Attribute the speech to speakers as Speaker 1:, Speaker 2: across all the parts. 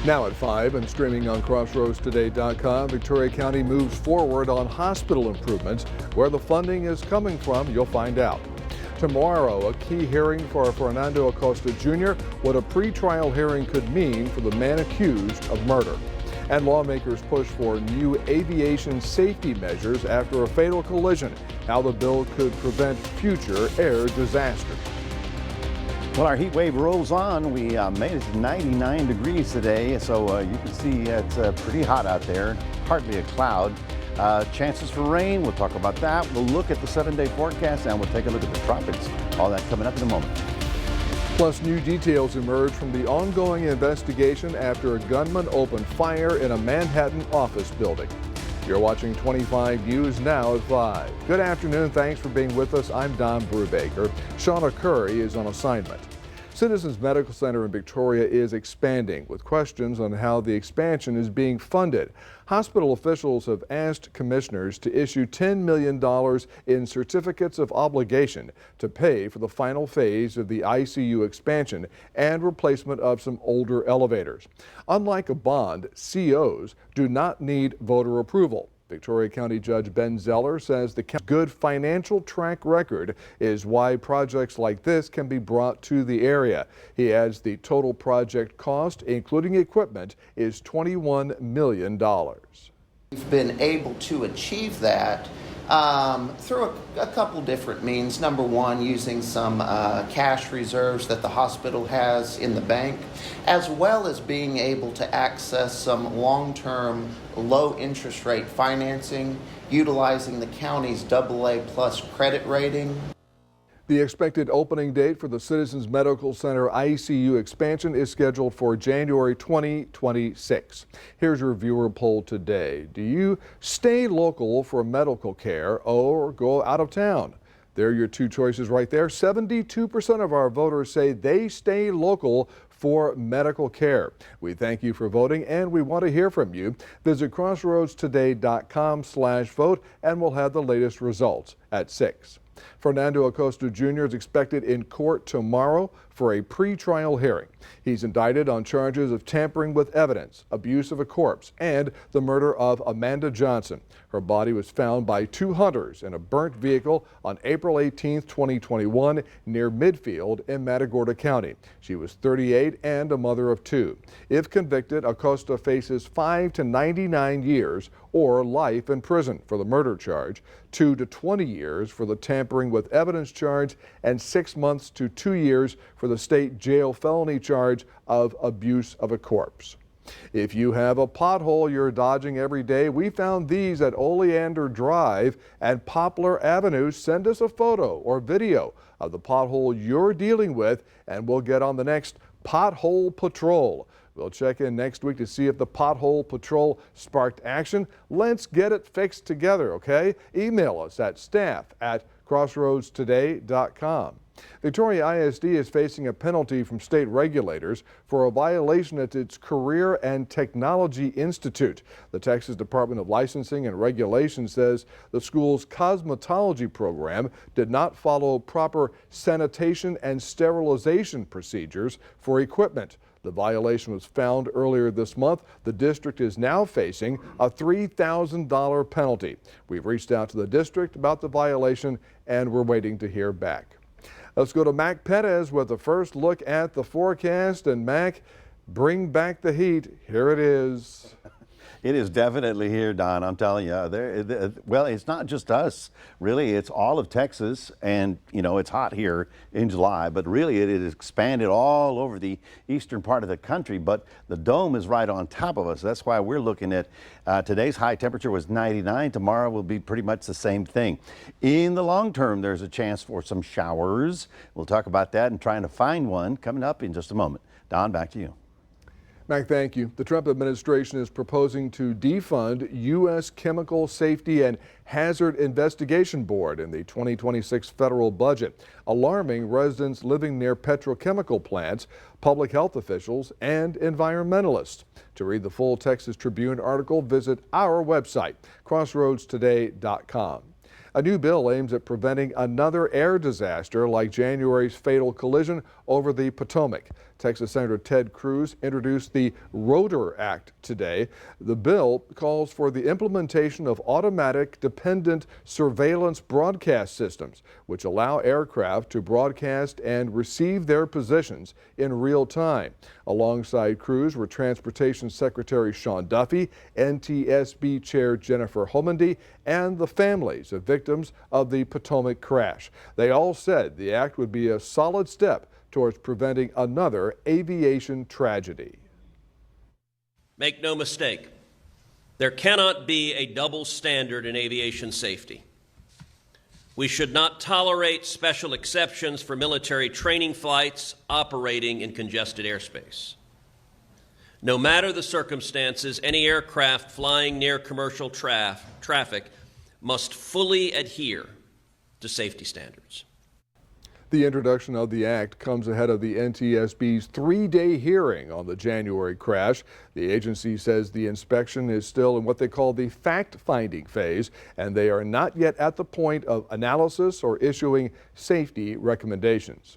Speaker 1: Now at 5 and streaming on crossroadstoday.com, Victoria County moves forward on hospital improvements. Where the funding is coming from, you'll find out. Tomorrow, a key hearing for Fernando Acosta Jr., what a pretrial hearing could mean for the man accused of murder. And lawmakers push for new aviation safety measures after a fatal collision, how the bill could prevent future air disasters.
Speaker 2: Well, our heat wave rolls on. We made it to 99 degrees today, so you can see it's pretty hot out there. Hardly a cloud. Chances for rain, we'll talk about that. We'll look at the 7-day forecast and we'll take a look at the tropics. All that coming up in a moment.
Speaker 1: Plus, new details emerge from the ongoing investigation after a gunman opened fire in a Manhattan office building. You're watching 25 News now at 5. Good afternoon. Thanks for being with us. I'm Don Brubaker. Shauna Curry is on assignment. Citizens Medical Center in Victoria is expanding with questions on how the expansion is being funded. Hospital officials have asked commissioners to issue $10 million in certificates of obligation to pay for the final phase of the ICU expansion and replacement of some older elevators. Unlike a bond, COs do not need voter approval. Victoria County Judge Ben Zeller says the good financial track record is why projects like this can be brought to the area. He adds the total project cost, including equipment, is $21 million.
Speaker 3: We've been able to achieve that through a couple different means. Number one, using some cash reserves that the hospital has in the bank, as well as being able to access some long-term low interest rate financing, utilizing the county's AA+ credit rating.
Speaker 1: The expected opening date for the Citizens Medical Center ICU expansion is scheduled for January 2026. Here's your viewer poll today. Do you stay local for medical care or go out of town? There are your two choices right there. 72% of our voters say they stay local for medical care. We thank you for voting and we want to hear from you. Visit crossroadstoday.com/vote and we'll have the latest results at 6. Fernando Acosta Jr. is expected in court tomorrow for a pretrial hearing. He's indicted on charges of tampering with evidence, abuse of a corpse, and the murder of Amanda Johnson. Her body was found by two hunters in a burnt vehicle on April 18, 2021, near Midfield in Matagorda County. She was 38 and a mother of two. If convicted, Acosta faces 5 to 99 years or life in prison for the murder charge, 2 to 20 years for the tampering with evidence charge, and 6 months to 2 years for the state jail felony charge of abuse of a corpse. If you have a pothole you're dodging every day, we found these at Oleander Drive and Poplar Avenue. Send us a photo or video of the pothole you're dealing with and we'll get on the next Pothole Patrol. We'll check in next week to see if the Pothole Patrol sparked action. Let's get it fixed together, okay? Email us at staff@crossroadstoday.com. Victoria ISD is facing a penalty from state regulators for a violation at its Career and Technology Institute. The Texas Department of Licensing and Regulation says the school's cosmetology program did not follow proper sanitation and sterilization procedures for equipment. The violation was found earlier this month. The district is now facing a $3,000 penalty. We've reached out to the district about the violation and we're waiting to hear back. Let's go to Mac Perez with the first look at the forecast. And Mac, bring back the heat. Here it is.
Speaker 2: It is definitely here, Don. I'm telling you. Well, it's not just us. Really, it's all of Texas. And, you know, it's hot here in July. But really, it has expanded all over the eastern part of the country. But the dome is right on top of us. That's why we're looking at today's high temperature was 99. Tomorrow will be pretty much the same thing. In the long term, there's a chance for some showers. We'll talk about that and trying to find one coming up in just a moment. Don, back to you.
Speaker 1: Mac, thank you. The Trump administration is proposing to defund U.S. Chemical Safety and Hazard Investigation Board in the 2026 federal budget, alarming residents living near petrochemical plants, public health officials, and environmentalists. To read the full Texas Tribune article, visit our website, crossroadstoday.com. A new bill aims at preventing another air disaster like January's fatal collision over the Potomac. Texas Senator Ted Cruz introduced the Rotor Act today. The bill calls for the implementation of automatic dependent surveillance broadcast systems, which allow aircraft to broadcast and receive their positions in real time. Alongside Cruz were Transportation Secretary Sean Duffy, NTSB Chair Jennifer Homendy, and the families of victims of the Potomac crash. They all said the act would be a solid step towards preventing another aviation tragedy.
Speaker 4: Make no mistake, there cannot be a double standard in aviation safety. We should not tolerate special exceptions for military training flights operating in congested airspace. No matter the circumstances, any aircraft flying near commercial traffic must fully adhere to safety standards.
Speaker 1: The introduction of the act comes ahead of the NTSB's three-day hearing on the January crash. The agency says the inspection is still in what they call the fact-finding phase, and they are not yet at the point of analysis or issuing safety recommendations.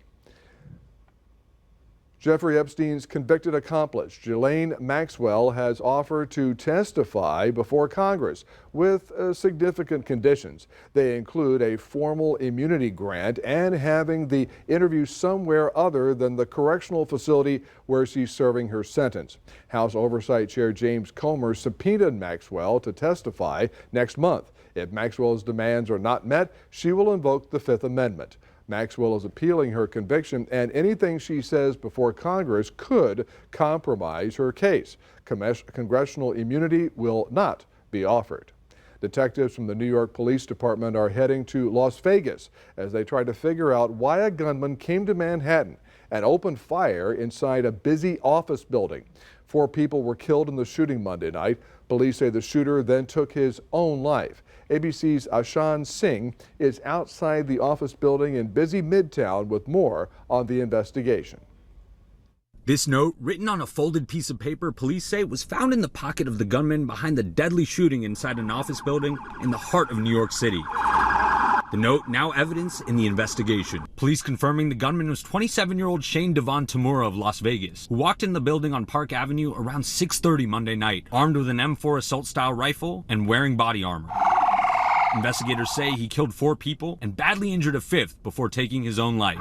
Speaker 1: Jeffrey Epstein's convicted accomplice, Ghislaine Maxwell, has offered to testify before Congress with significant conditions. They include a formal immunity grant and having the interview somewhere other than the correctional facility where she's serving her sentence. House Oversight Chair James Comer subpoenaed Maxwell to testify next month. If Maxwell's demands are not met, she will invoke the Fifth Amendment. Maxwell is appealing her conviction, and anything she says before Congress could compromise her case. Congressional immunity will not be offered. Detectives from the New York Police Department are heading to Las Vegas as they try to figure out why a gunman came to Manhattan and opened fire inside a busy office building. 4 people were killed in the shooting Monday night. Police say the shooter then took his own life. ABC's Ashan Singh is outside the office building in busy Midtown with more on the investigation.
Speaker 5: This note, written on a folded piece of paper, police say was found in the pocket of the gunman behind the deadly shooting inside an office building in the heart of New York City. The note now evidence in the investigation. Police confirming the gunman was 27-year-old Shane Devon Tamura of Las Vegas, who walked in the building on Park Avenue around 6:30 Monday night, armed with an M4 assault-style rifle and wearing body armor. Investigators say he killed 4 people and badly injured a 5th before taking his own life.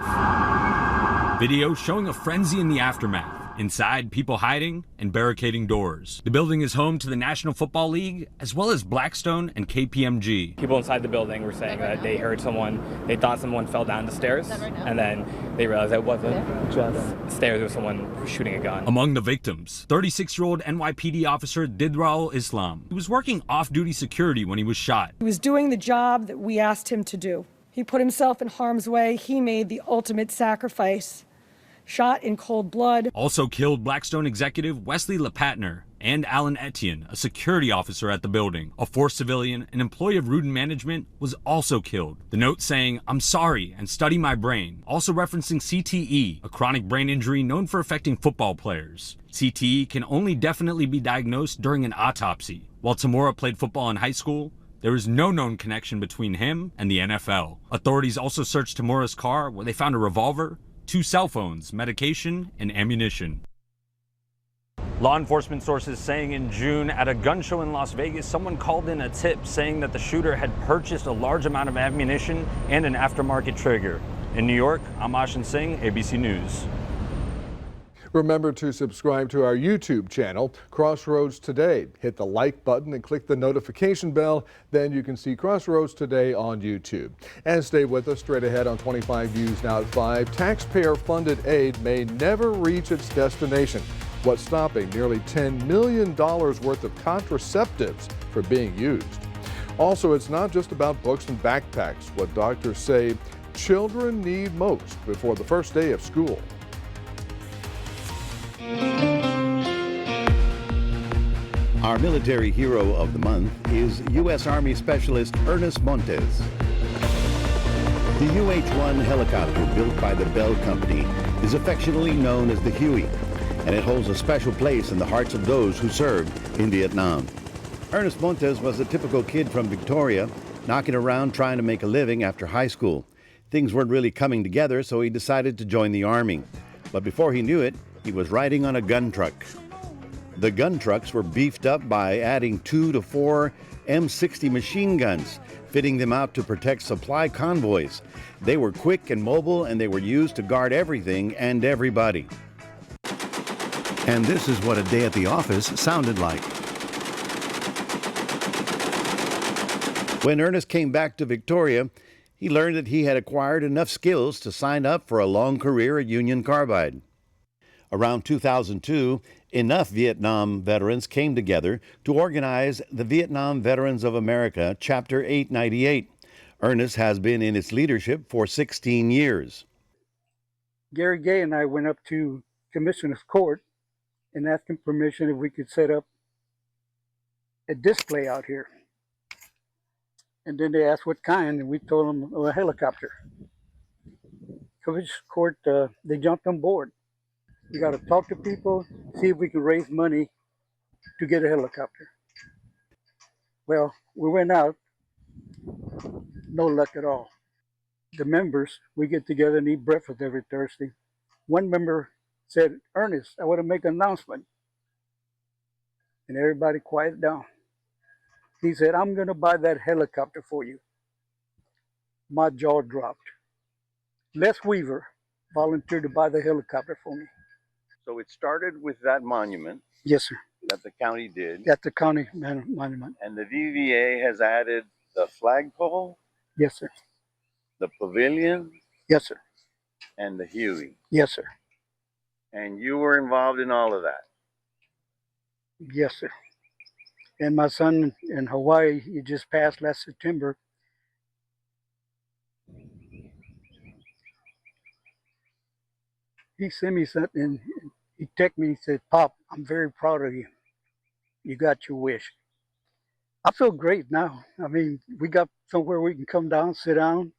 Speaker 5: Video showing a frenzy in the aftermath. Inside, people hiding and barricading doors. The building is home to the National Football League, as well as Blackstone and KPMG.
Speaker 6: People inside the building were saying that they heard someone, they thought someone fell down the stairs, and then they realized it wasn't just stairs, it was someone shooting a gun.
Speaker 5: Among the victims, 36-year-old NYPD officer Didraul Islam. He was working off-duty security when he was shot.
Speaker 7: He was doing the job that we asked him to do. He put himself in harm's way. He made the ultimate sacrifice. Shot in cold blood.
Speaker 5: Also killed Blackstone executive Wesley LePatner and Alan Etienne, a security officer at the building. A 4th civilian, an employee of Rudin Management, was also killed. The note saying, "I'm sorry and study my brain," also referencing CTE, a chronic brain injury known for affecting football players. CTE can only definitely be diagnosed during an autopsy. While Tamura played football in high school, there is no known connection between him and the NFL. Authorities also searched Tamura's car, where they found a revolver, 2 cell phones, medication, and ammunition. Law enforcement sources saying in June at a gun show in Las Vegas, someone called in a tip saying that the shooter had purchased a large amount of ammunition and an aftermarket trigger. In New York, I'm Ashan Singh, ABC News.
Speaker 1: Remember to subscribe to our YouTube channel, Crossroads Today. Hit the like button and click the notification bell. Then you can see Crossroads Today on YouTube. And stay with us straight ahead on 25 News Now at 5. Taxpayer-funded aid may never reach its destination. What's stopping nearly $10 million worth of contraceptives from being used? Also, it's not just about books and backpacks. What doctors say children need most before the first day of school.
Speaker 2: Our military hero of the month is U.S. Army Specialist Ernest Montes. The UH-1 helicopter built by the Bell Company is affectionately known as the Huey, and it holds a special place in the hearts of those who served in Vietnam. Ernest Montes was a typical kid from Victoria. knocking around trying to make a living after high school. Things weren't really coming together, so he decided to join the Army. But before he knew it, he was riding on a gun truck. The gun trucks were beefed up by adding 2 to 4 M60 machine guns, fitting them out to protect supply convoys. They were quick and mobile, and they were used to guard everything and everybody. And this is what a day at the office sounded like. When Ernest came back to Victoria, he learned that he had acquired enough skills to sign up for a long career at Union Carbide. Around 2002, enough Vietnam veterans came together to organize the Vietnam Veterans of America, Chapter 898. Ernest has been in its leadership for 16 years.
Speaker 8: Gary Gay and I went up to Commissioner's Court and asked him permission if we could set up a display out here. And then they asked what kind, and we told them a helicopter. Commissioner's Court, they jumped on board. We got to talk to people, see if we can raise money to get a helicopter. Well, we went out, no luck at all. The members, we get together and eat breakfast every Thursday. One member said, Ernest, I want to make an announcement. And everybody quieted down. He said, I'm going to buy that helicopter for you. My jaw dropped. Les Weaver volunteered to buy the helicopter for me.
Speaker 2: So it started with that monument
Speaker 8: Yes, sir.
Speaker 2: that the county did,
Speaker 8: At the county monument.
Speaker 2: and the VVA has added the flagpole,
Speaker 8: Yes, sir.
Speaker 2: the pavilion,
Speaker 8: Yes, sir.
Speaker 2: and the Huey.
Speaker 8: Yes, sir.
Speaker 2: And you were involved in all of that.
Speaker 8: Yes, sir. And my son in Hawaii, he just passed last September. He sent me something, and he texted me, he said, Pop, I'm very proud of you. You got your wish. I feel great now. I mean, we got somewhere we can come down, sit down.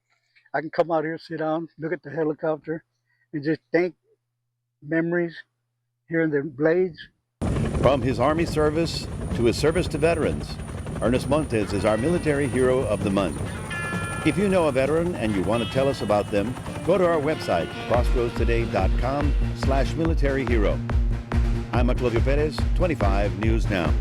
Speaker 8: I can come out here, sit down, look at the helicopter, and just think memories, hearing the blades.
Speaker 2: From his Army service to his service to veterans, Ernest Montes is our Military Hero of the Month. If you know a veteran and you want to tell us about them, go to our website, crossroadstoday.com/military hero. I'm Maclovio Perez, 25 News Now.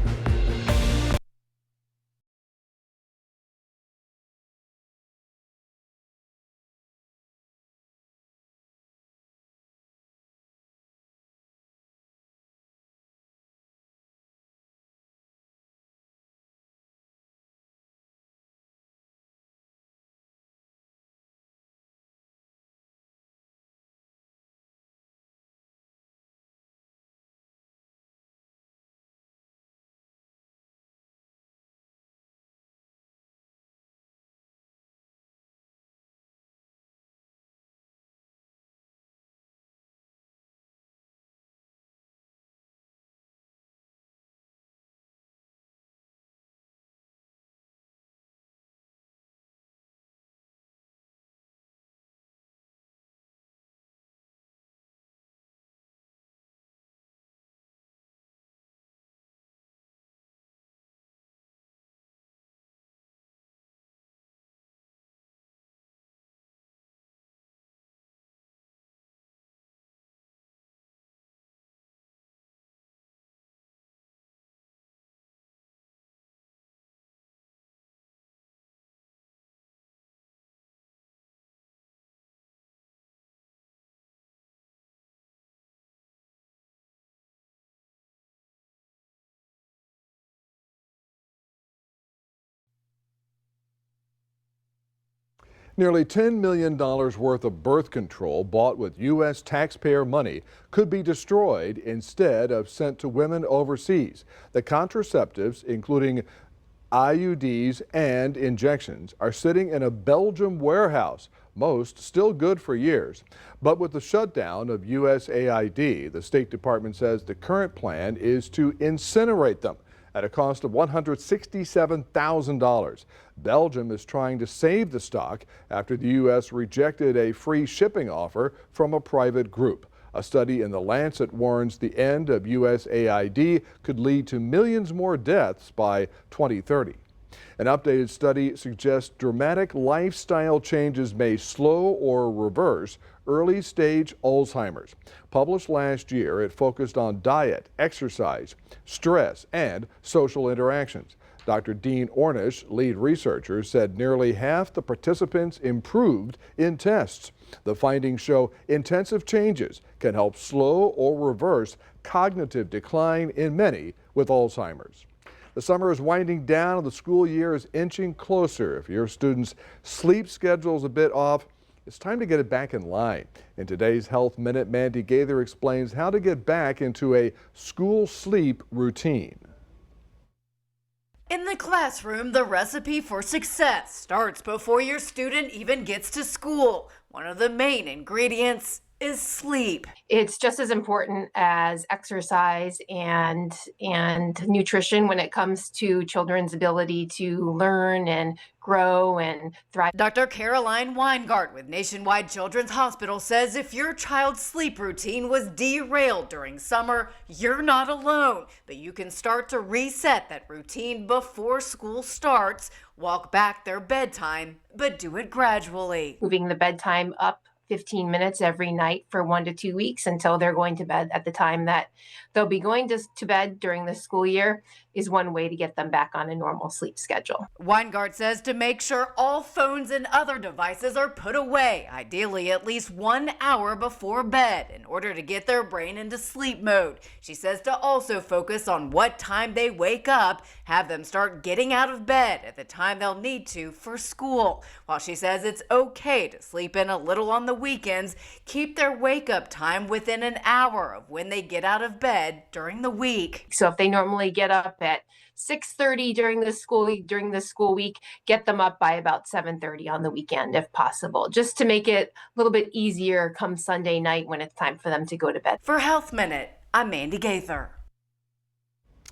Speaker 1: Nearly $10 million worth of birth control bought with U.S. taxpayer money could be destroyed instead of sent to women overseas. The contraceptives, including IUDs and injections, are sitting in a Belgium warehouse, most still good for years. But with the shutdown of USAID, the State Department says the current plan is to incinerate them at a cost of $167,000. Belgium is trying to save the stock after the U.S. rejected a free shipping offer from a private group. A study in The Lancet warns the end of USAID could lead to millions more deaths by 2030. An updated study suggests dramatic lifestyle changes may slow or reverse early-stage Alzheimer's. Published last year, it focused on diet, exercise, stress, and social interactions. Dr. Dean Ornish, lead researcher, said nearly half the participants improved in tests. The findings show intensive changes can help slow or reverse cognitive decline in many with Alzheimer's. The summer is winding down and the school year is inching closer. If your student's sleep schedule is a bit off, it's time to get it back in line. In today's Health Minute, Mandy Gaither explains how to get back into a school sleep routine.
Speaker 9: In the classroom, the recipe for success starts before your student even gets to school. One of the main ingredients is sleep.
Speaker 10: It's just as important as exercise and nutrition when it comes to children's ability to learn and grow and thrive.
Speaker 9: Dr. Caroline Weingart with Nationwide Children's Hospital says if your child's sleep routine was derailed during summer, you're not alone, but you can start to reset that routine before school starts. Walk back their bedtime, but do it gradually.
Speaker 10: Moving the bedtime up 15 minutes every night for 1 to 2 weeks until they're going to bed at the time that they'll be going to bed during the school year is one way to get them back on a normal sleep schedule.
Speaker 9: Weingart says to make sure all phones and other devices are put away, ideally at least 1 hour before bed, in order to get their brain into sleep mode. She says to also focus on what time they wake up, have them start getting out of bed at the time they'll need to for school. While she says it's okay to sleep in a little on the weekends, keep their wake up time within an hour of when they get out of bed during the week.
Speaker 10: So if they normally get up at 6:30 during the school week, get them up by about 7:30 on the weekend if possible, just to make it a little bit easier come Sunday night when it's time for them to go to bed.
Speaker 9: For Health Minute, I'm Mandy Gaither.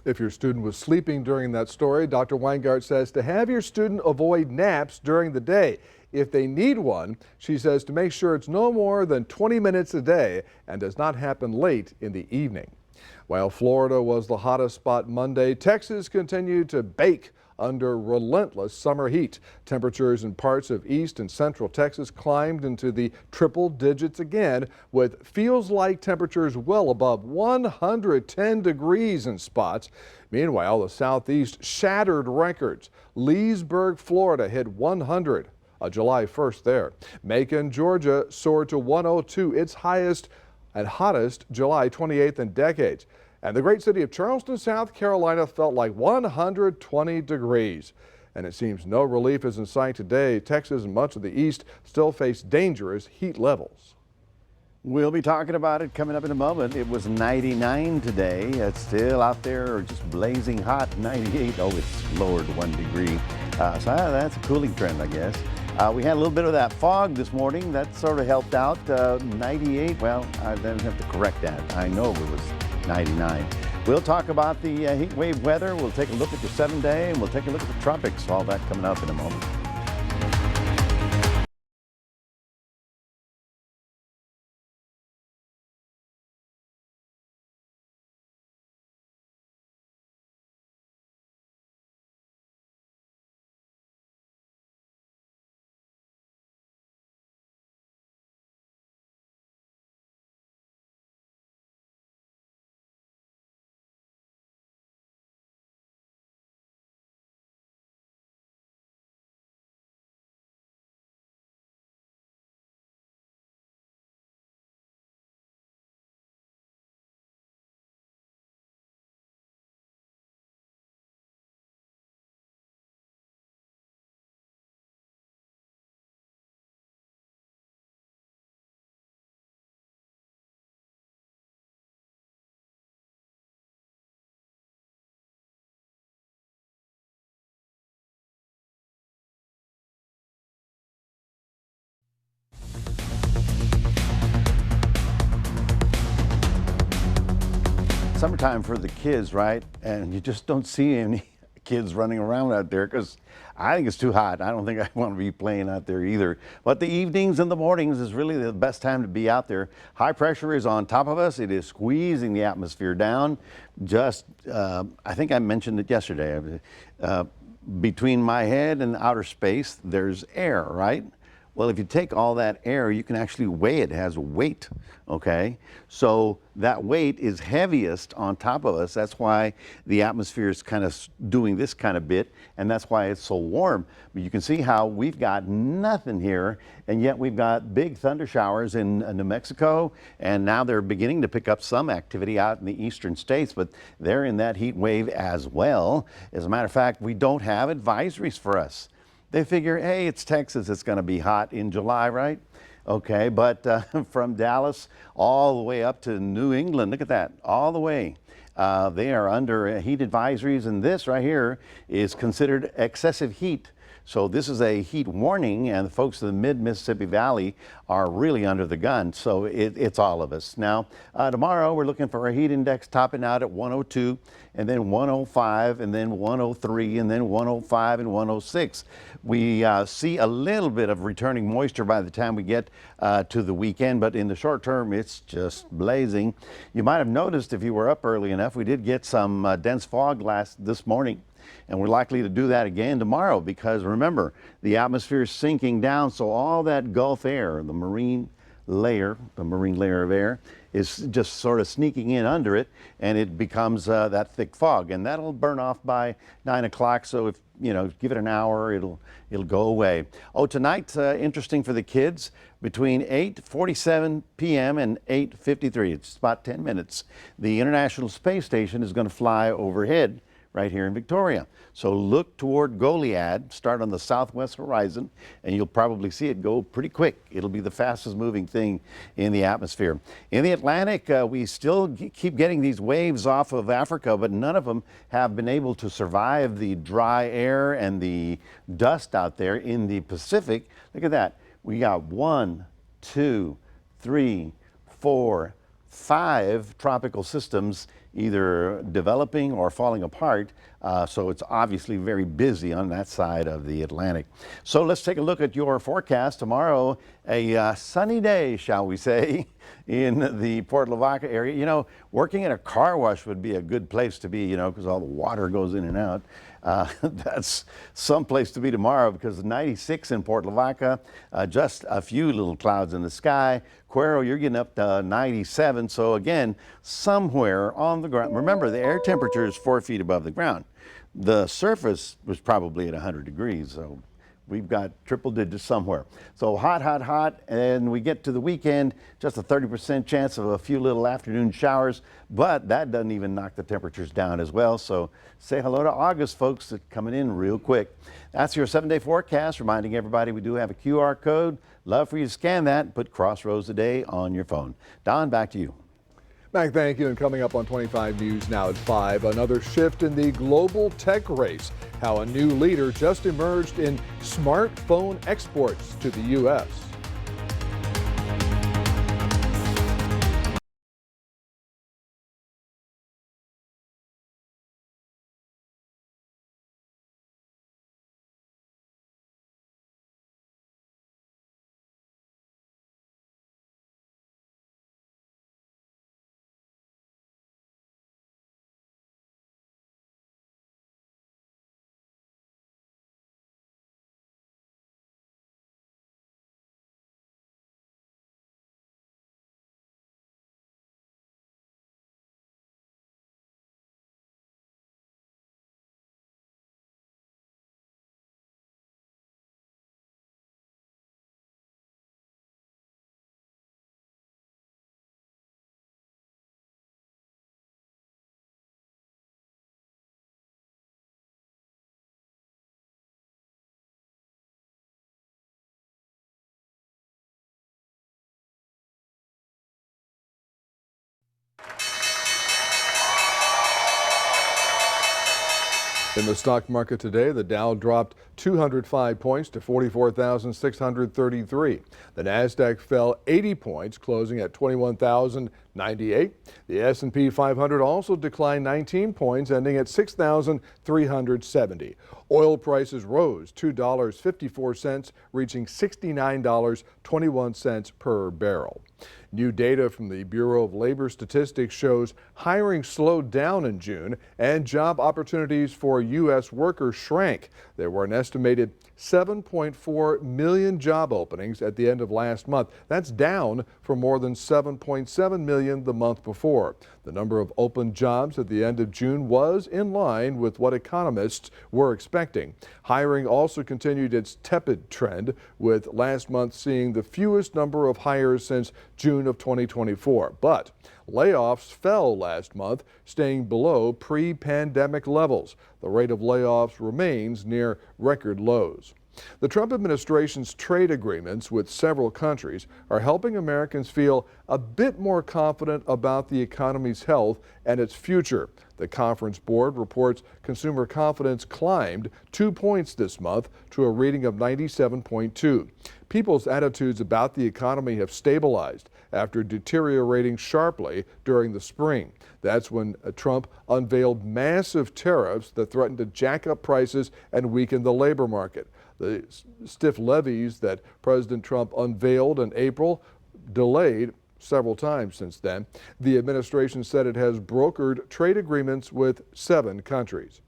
Speaker 1: If your student was sleeping during that story, Dr. Weingart says to have your student avoid naps during the day. If they need one, she says to make sure it's no more than 20 minutes a day and does not happen late in the evening. While Florida was the hottest spot Monday, Texas continued to bake under relentless summer heat. Temperatures in parts of east and central Texas climbed into the triple digits again, with feels-like temperatures well above 110 degrees in spots. Meanwhile, the southeast shattered records. Leesburg, Florida hit 100. July 1st there. Macon, Georgia soared to 102, its highest and hottest July 28th in decades. And the great city of Charleston, South Carolina felt like 120 degrees. And it seems no relief is in sight today. Texas and much of the east still face dangerous heat levels.
Speaker 2: We'll be talking about it coming up in a moment. It was 99 today. It's still out there just blazing hot. 98. Oh, it's lowered 1 degree. So that's a cooling trend, I guess. We had a little bit of that fog this morning. That sort of helped out. 98, well, I then have to correct that. I know it was 99. We'll talk about the heat wave weather. We'll take a look at the 7-day, and we'll take a look at the tropics. All that coming up in a moment. Summertime for the kids, right? And you just don't see any kids running around out there because I think it's too hot. I don't think I want to be playing out there either. But the evenings and the mornings is really the best time to be out there. High pressure is on top of us. It is squeezing the atmosphere down. Just, I think I mentioned it yesterday. between my head and outer space, there's air, right? Well, if you take all that air, you can actually weigh it. It has weight, okay? So that weight is heaviest on top of us. That's why the atmosphere is kind of doing this kind of bit, and that's why it's so warm. But you can see how we've got nothing here, and yet we've got big thunder showers in New Mexico, and now they're beginning to pick up some activity out in the eastern states, but they're in that heat wave as well. As a matter of fact, we don't have advisories for us. They figure, hey, it's Texas, it's going to be hot in July, right? Okay, but from Dallas all the way up to New England, look at that, all the way. They are under heat advisories, and this right here is considered excessive heat. So this is a heat warning, and the folks in the mid-Mississippi Valley are really under the gun. So it's all of us. Now, tomorrow we're looking for a heat index topping out at 102, and then 105, and then 103, and then 105 and 106. We see a little bit of returning moisture by the time we get to the weekend, but in the short term, it's just blazing. You might have noticed if you were up early enough, we did get some dense fog this morning. And we're likely to do that again tomorrow because remember, the atmosphere is sinking down, so all that Gulf air, the marine layer of air, is just sort of sneaking in under it, and it becomes that thick fog, and that'll burn off by 9 o'clock. So if you know, give it an hour, it'll go away. Oh, tonight, interesting for the kids, between 8:47 p.m. and 8:53. It's about 10 minutes. The International Space Station is going to fly overhead right here in Victoria. So look toward Goliad, start on the southwest horizon, and you'll probably see it go pretty quick. It'll be the fastest moving thing in the atmosphere. In the Atlantic, we still keep getting these waves off of Africa, but none of them have been able to survive the dry air and the dust out there. In the Pacific, look at that. We got 1, 2, 3, 4, 5 tropical systems either developing or falling apart. So it's obviously very busy on that side of the Atlantic. So let's take a look at your forecast. Tomorrow, a sunny day, shall we say, in the Port Lavaca area. You know, working in a car wash would be a good place to be, you know, because all the water goes in and out. That's some place to be tomorrow because 96 in Port Lavaca, just a few little clouds in the sky. Cuero, you're getting up to 97. So again, somewhere on the ground. Remember, the air temperature is 4 feet above the ground. The surface was probably at 100 degrees. So we've got triple digits somewhere. So hot, hot, hot, and we get to the weekend, just a 30% chance of a few little afternoon showers, but that doesn't even knock the temperatures down as well. So say hello to August, folks, that's coming in real quick. That's your 7-day forecast, reminding everybody we do have a QR code. Love for you to scan that and put Crossroads Today on your phone. Don, back to you.
Speaker 1: Mac, thank you. And coming up on 25 News now at 5, another shift in the global tech race. How a new leader just emerged in smartphone exports to the U.S. In the stock market today, the Dow dropped 205 points to 44,633. The Nasdaq fell 80 points, closing at 21,098. The S&P 500 also declined 19 points, ending at 6,370. Oil prices rose $2.54, reaching $69.21 per barrel. New data from the Bureau of Labor Statistics shows hiring slowed down in June and job opportunities for U.S. workers shrank. There were an estimated 7.4 million job openings at the end of last month. That's down from more than 7.7 million the month before. The number of open jobs at the end of June was in line with what economists were expecting. Hiring also continued its tepid trend, with last month seeing the fewest number of hires since June of 2024. But layoffs fell last month, staying below pre-pandemic levels. The rate of layoffs remains near record lows. The Trump administration's trade agreements with several countries are helping Americans feel a bit more confident about the economy's health and its future. The Conference Board reports consumer confidence climbed 2 points this month to a reading of 97.2. People's attitudes about the economy have stabilized after deteriorating sharply during the spring. That's when Trump unveiled massive tariffs that threatened to jack up prices and weaken the labor market. The stiff levies that President Trump unveiled in April delayed several times since then. The administration said it has brokered trade agreements with 7 countries.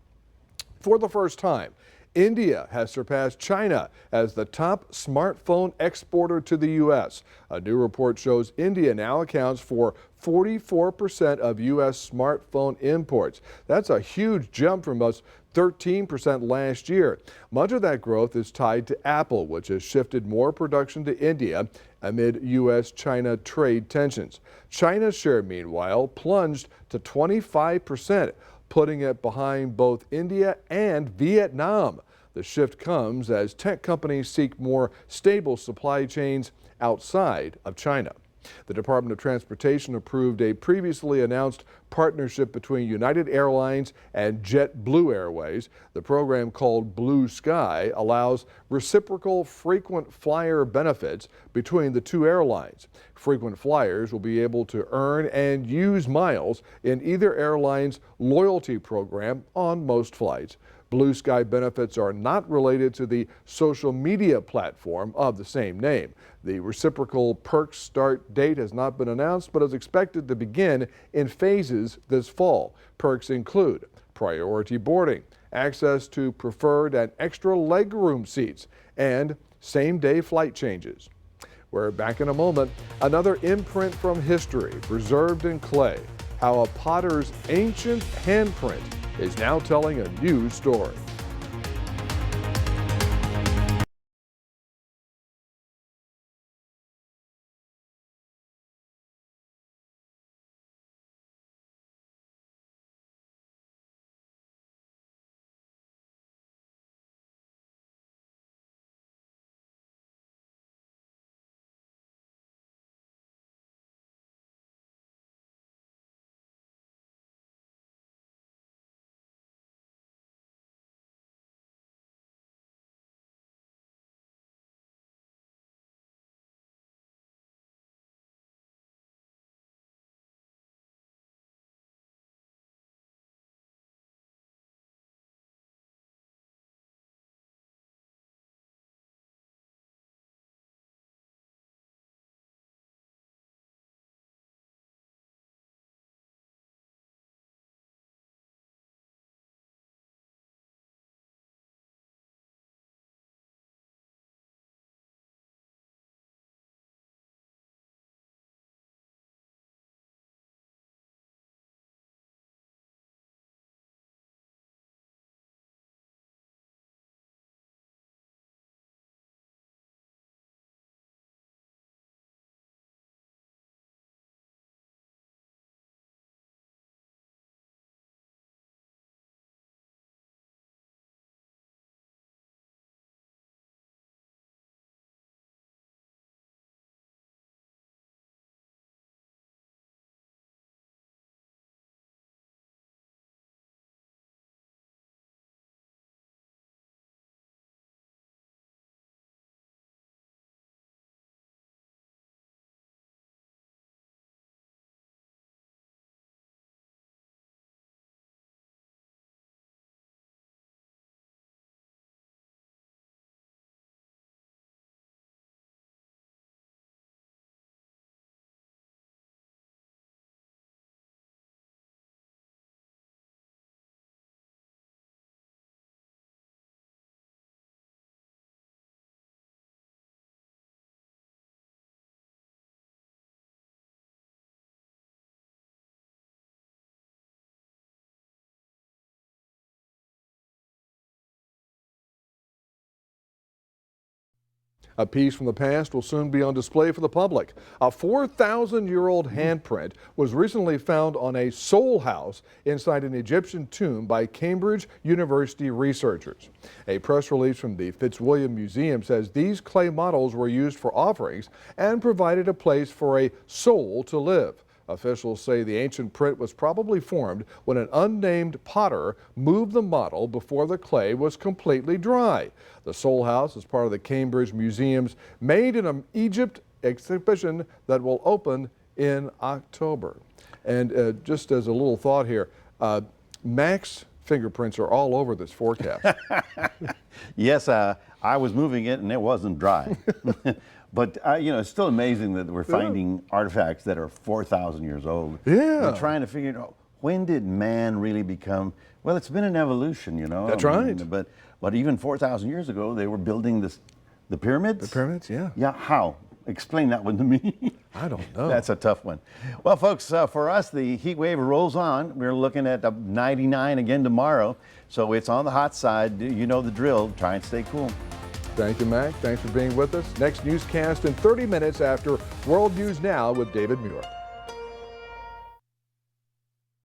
Speaker 1: For the first time, India has surpassed China as the top smartphone exporter to the U.S. A new report shows India now accounts for 44% of U.S. smartphone imports. That's a huge jump from us 13% last year. Much of that growth is tied to Apple, which has shifted more production to India amid U.S.-China trade tensions. China's share, meanwhile, plunged to 25%, putting it behind both India and Vietnam. The shift comes as tech companies seek more stable supply chains outside of China. The Department of Transportation approved a previously announced partnership between United Airlines and JetBlue Airways. The program, called Blue Sky, allows reciprocal frequent flyer benefits between the two airlines. Frequent flyers will be able to earn and use miles in either airline's loyalty program on most flights. Blue Sky benefits are not related to the social media platform of the same name. The reciprocal perks start date has not been announced, but is expected to begin in phases this fall. Perks include priority boarding, access to preferred and extra legroom seats, and same-day flight changes. We're back in a moment. Another imprint from history preserved in clay. How a potter's ancient handprint is now telling a new story. A piece from the past will soon be on display for the public. A 4,000-year-old handprint was recently found on a soul house inside an Egyptian tomb by Cambridge University researchers. A press release from the Fitzwilliam Museum says these clay models were used for offerings and provided a place for a soul to live. Officials say the ancient print was probably formed when an unnamed potter moved the model before the clay was completely dry. The Soul House is part of the Cambridge Museum's Made in Egypt exhibition that will open in October. And just as a little thought here, Mac's fingerprints are all over this forecast.
Speaker 2: Yes, I was moving it and it wasn't dry. But, you know, it's still amazing that we're finding artifacts that are 4,000 years old.
Speaker 1: Yeah.
Speaker 2: We're trying to figure out, when did man really become, well, it's been an evolution, you know.
Speaker 1: That's
Speaker 2: I mean,
Speaker 1: right.
Speaker 2: But even 4,000 years ago, they were building the pyramids.
Speaker 1: The pyramids, yeah.
Speaker 2: Yeah, how? Explain that one to me.
Speaker 1: I don't know.
Speaker 2: That's a tough one. Well, folks, for us, the heat wave rolls on. We're looking at 99 again tomorrow. So it's on the hot side. You know the drill. Try and stay cool.
Speaker 1: Thank you, Mac. Thanks for being with us. Next newscast in 30 minutes after World News Now with David Muir.